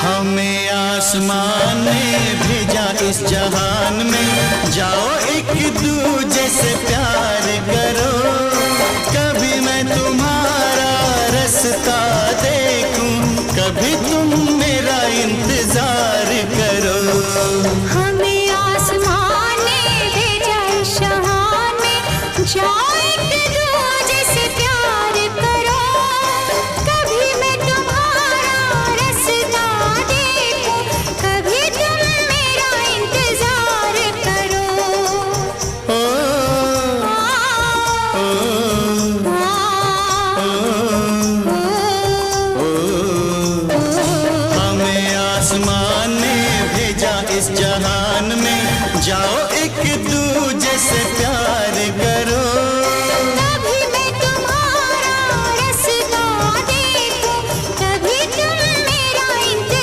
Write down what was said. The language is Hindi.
हमें आसमान ने भेजा इस जहान में, जाओ एक दूजे से प्यार करो। कभी मैं तुम्हारा रास्ता देखूं, कभी तुम मेरा इंतजार करो। हमें आसमान ने भेजा इस जहान में, जाओ एक दूजे से प्यार करो। कभी मैं तुम्हारा रास्ता देखूं, कभी तुम मेरा इंतजार करो। ओ, हमें आसमान ने भेजा इस जहान में, जाओ एक दूजे से प्यार करो।